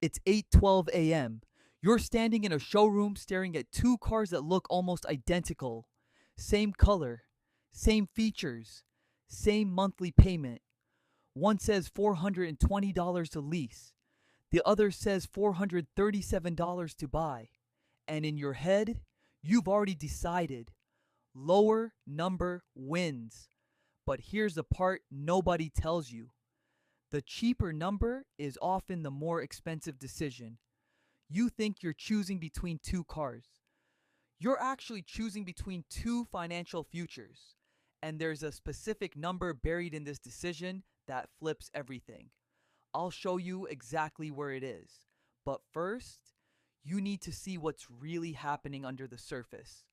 It's 8:12 a.m. You're standing in a showroom staring at two cars that look almost identical. Same color, same features, same monthly payment. One says $420 to lease. The other says $437 to buy. And in your head, you've already decided. Lower number wins. But here's the part nobody tells you. The cheaper number is often the more expensive decision. You think you're choosing between two cars. You're actually choosing between two financial futures. And there's a specific number buried in this decision that flips everything. I'll show you exactly where it is. But first, you need to see what's really happening under the surface.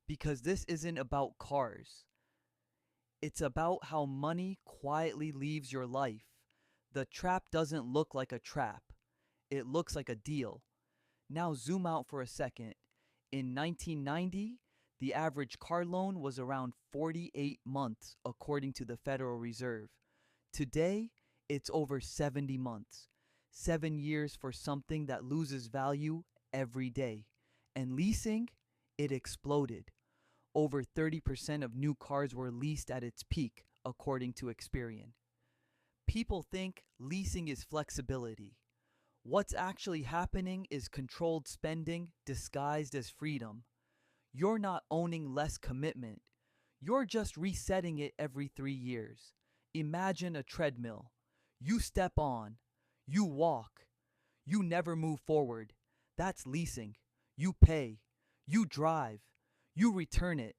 Because this isn't about cars, it's about how money quietly leaves your life. The trap doesn't look like a trap, it looks like a deal. Now, zoom out for a second. In 1990, the average car loan was around 48 months, according to the Federal Reserve. Today, it's over 70 months. 7 years for something that loses value every day. And leasing, it exploded. Over 30% of new cars were leased at its peak, according to Experian. People think leasing is flexibility. What's actually happening is controlled spending disguised as freedom. You're not owning less commitment. You're just resetting it every 3 years. Imagine a treadmill. You step on. You walk. You never move forward. That's leasing. You pay. You drive. You return it.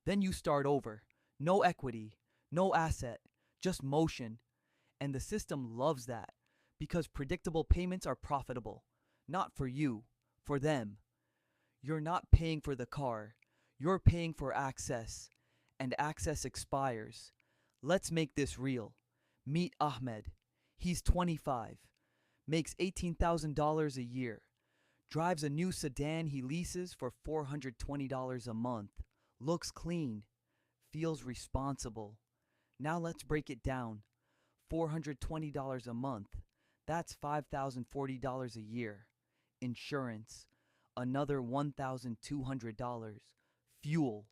Then you start over. No equity. No asset. Just motion. And the system loves that because predictable payments are profitable. Not for you, for them. You're not paying for the car. You're paying for access. And access expires. Let's make this real. Meet Ahmed. He's 25. Makes $18,000 a year. Drives a new sedan he leases for $420 a month. Looks clean. Feels responsible. Now let's break it down. $420 a month. That's $5,040 a year. Insurance, another $1,200. Fuel,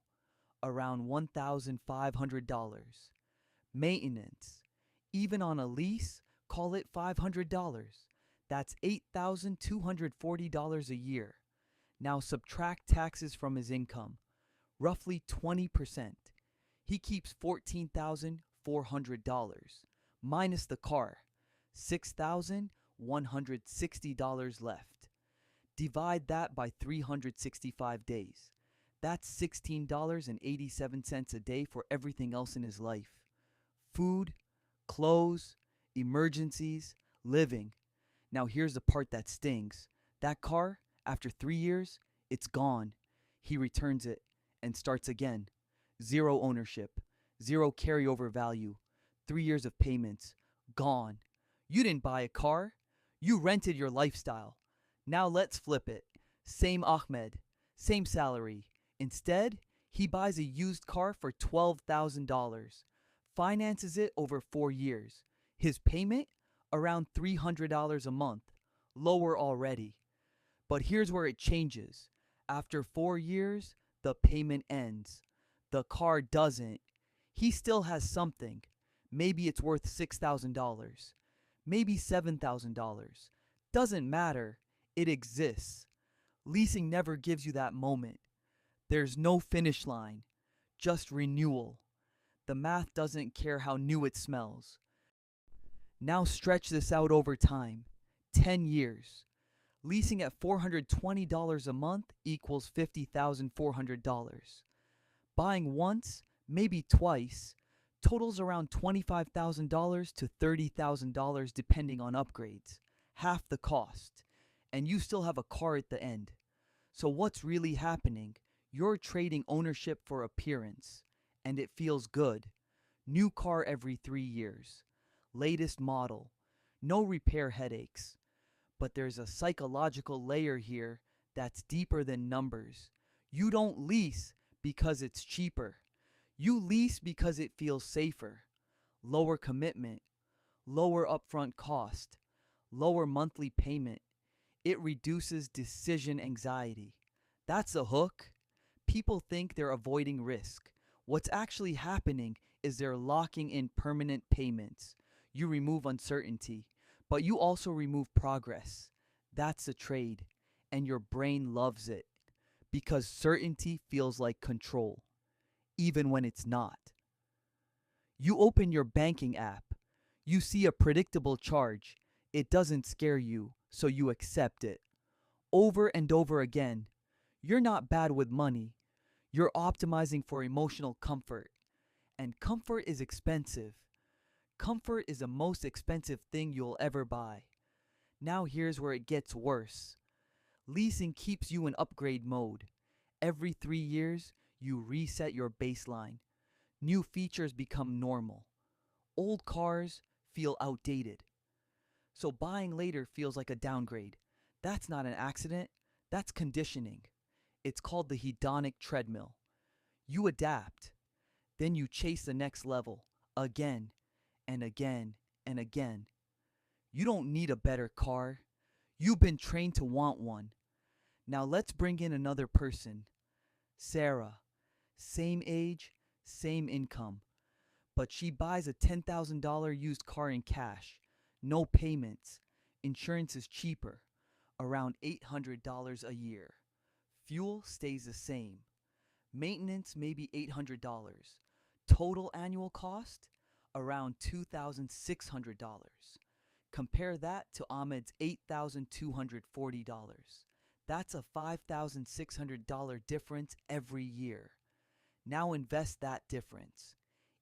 around $1,500. Maintenance, even on a lease, call it $500. That's $8,240 a year. Now subtract taxes from his income, roughly 20%. He keeps $14,400, minus the car, $6,160 left. Divide that by 365 days. That's $16.87 a day for everything else in his life. Food, clothes, emergencies, living. Now here's the part that stings. That car, after 3 years, it's gone. He returns it and starts again. Zero ownership, zero carryover value, 3 years of payments, gone. You didn't buy a car, you rented your lifestyle. Now let's flip it. Same Ahmed, same salary. Instead, he buys a used car for $12,000, finances it over 4 years. His payment? Around $300 a month, lower already. But here's where it changes. After 4 years, the payment ends. The car doesn't. He still has something. Maybe it's worth $6,000. Maybe $7,000. Doesn't matter. It exists. Leasing never gives you that moment. There's no finish line, just renewal. The math doesn't care how new it smells. Now stretch this out over time. 10 years. Leasing at $420 a month equals $50,400. Buying once, maybe twice, totals around $25,000 to $30,000 depending on upgrades. Half the cost. And you still have a car at the end. So what's really happening? You're trading ownership for appearance. And it feels good. New car every 3 years. Latest model. No repair headaches. But there's a psychological layer here that's deeper than numbers. You don't lease because it's cheaper. You lease because it feels safer. Lower commitment. Lower upfront cost. lower monthly payment. It reduces decision anxiety. That's a hook. People think they're avoiding risk. What's actually happening is they're locking in permanent payments. You remove uncertainty, but you also remove progress. That's a trade, and your brain loves it because certainty feels like control, even when it's not. You open your banking app, you see a predictable charge. It doesn't scare you, so you accept it. Over and over again, you're not bad with money. You're optimizing for emotional comfort. And comfort is expensive. Comfort is the most expensive thing you'll ever buy. Now here's where it gets worse. Leasing keeps you in upgrade mode. Every 3 years, you reset your baseline. New features become normal. Old cars feel outdated. So buying later feels like a downgrade. That's not an accident, that's conditioning. It's called the hedonic treadmill. You adapt, then you chase the next level again and again and again. You don't need a better car. You've been trained to want one. Now let's bring in another person. Sarah. Same age, same income. But she buys a $10,000 used car in cash. No payments. Insurance is cheaper, around $800 a year. Fuel stays the same. Maintenance maybe $800. Total annual cost around $2,600. Compare that to Ahmed's $8,240. That's a $5,600 difference every year. Now invest that difference.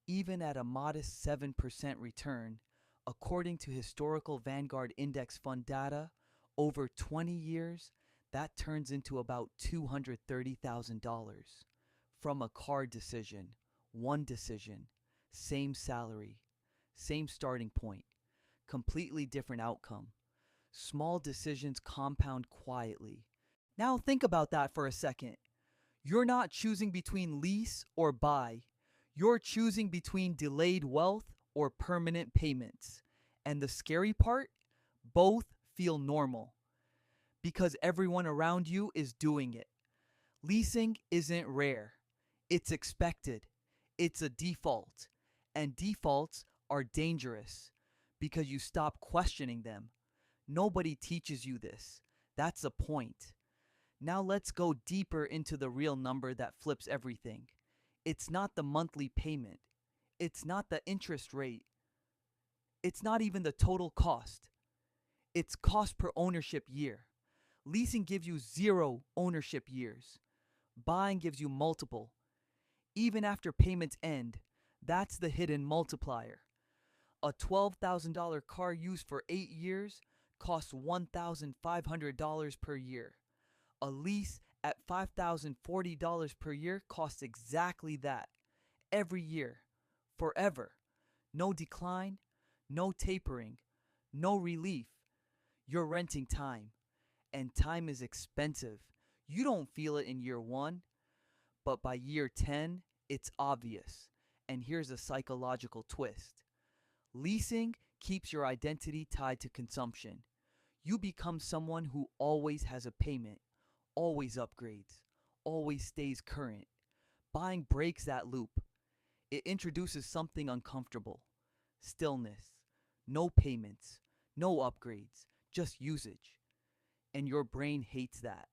Even at a modest 7% return, according to historical Vanguard Index Fund data, over 20 years, that turns into about $230,000 from a car decision, one decision, same salary, same starting point, completely different outcome. Small decisions compound quietly. Now think about that for a second. You're not choosing between lease or buy. You're choosing between delayed wealth or permanent payments. And the scary part? Both feel normal because everyone around you is doing it. Leasing isn't rare. It's expected. It's a default. And defaults are dangerous because you stop questioning them. Nobody teaches you this. That's the point. Now let's go deeper into the real number that flips everything. It's not the monthly payment. It's not the interest rate. It's not even the total cost. It's cost per ownership year. Leasing gives you 0 ownership years. Buying gives you multiple. Even after payments end, that's the hidden multiplier. A $12,000 car used for 8 years costs $1,500 per year. A lease at $5,040 per year costs exactly that. Every year. Forever. No decline, no tapering, no relief. You're renting time. And time is expensive. You don't feel it in year 1, but by year 10, it's obvious. And here's a psychological twist. Leasing keeps your identity tied to consumption. You become someone who always has a payment, always upgrades, always stays current. Buying breaks that loop. It introduces something uncomfortable. Stillness. No payments. No upgrades. Just usage. And your brain hates that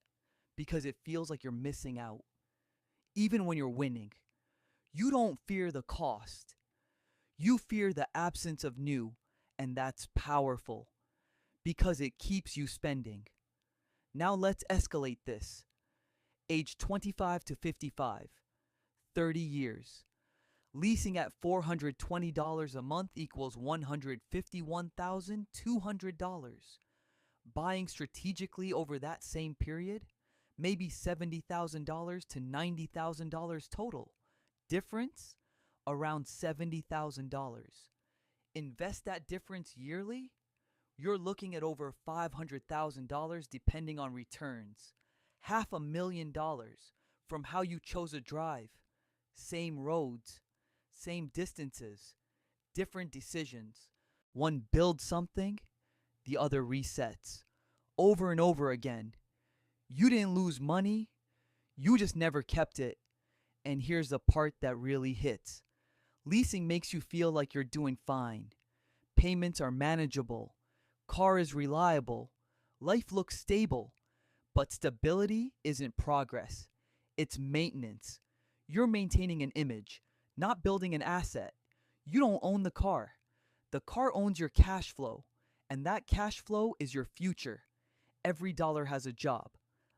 because it feels like you're missing out. Even when you're winning. You don't fear the cost. You fear the absence of new, and that's powerful because it keeps you spending. Now let's escalate this. Age 25 to 55, 30 years. Leasing at $420 a month equals $151,200. Buying strategically over that same period, maybe $70,000 to $90,000 total. Difference? Around $70,000. Invest that difference yearly? You're looking at over $500,000 depending on returns. $500,000 from how you chose a drive. Same roads, same distances, different decisions. One builds something, the other resets. Over and over again. You didn't lose money, you just never kept it. And here's the part that really hits. Leasing makes you feel like you're doing fine. Payments are manageable. Car is reliable. Life looks stable. But stability isn't progress, it's maintenance. You're maintaining an image, not building an asset. You don't own the car owns your cash flow, and that cash flow is your future. Every dollar has a job.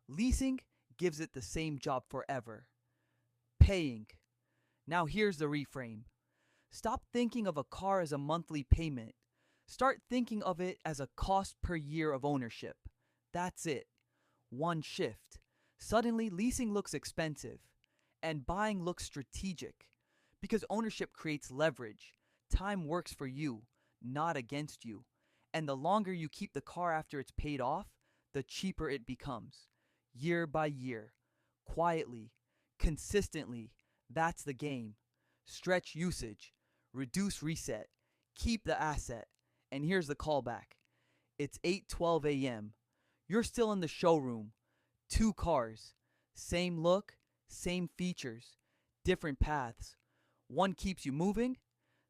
Leasing gives it the same job forever. Paying. Now here's the reframe. Stop thinking of a car as a monthly payment. Start thinking of it as a cost per year of ownership. That's it. One shift. Suddenly, leasing looks expensive, and buying looks strategic. Because ownership creates leverage. Time works for you, not against you. And the longer you keep the car after it's paid off, the cheaper it becomes. Year by year. Quietly. Consistently. That's the game. Stretch usage. Reduce reset. Keep the asset. And here's the callback. It's 8:12 a.m. You're still in the showroom. Two cars. Same look, same features, different paths. One keeps you moving,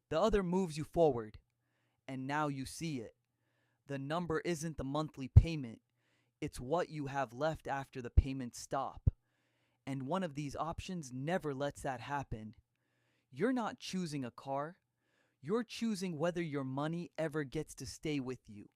the other moves you forward. And now you see it. The number isn't the monthly payment, it's what you have left after the payments stop. And one of these options never lets that happen. You're not choosing a car, you're choosing whether your money ever gets to stay with you.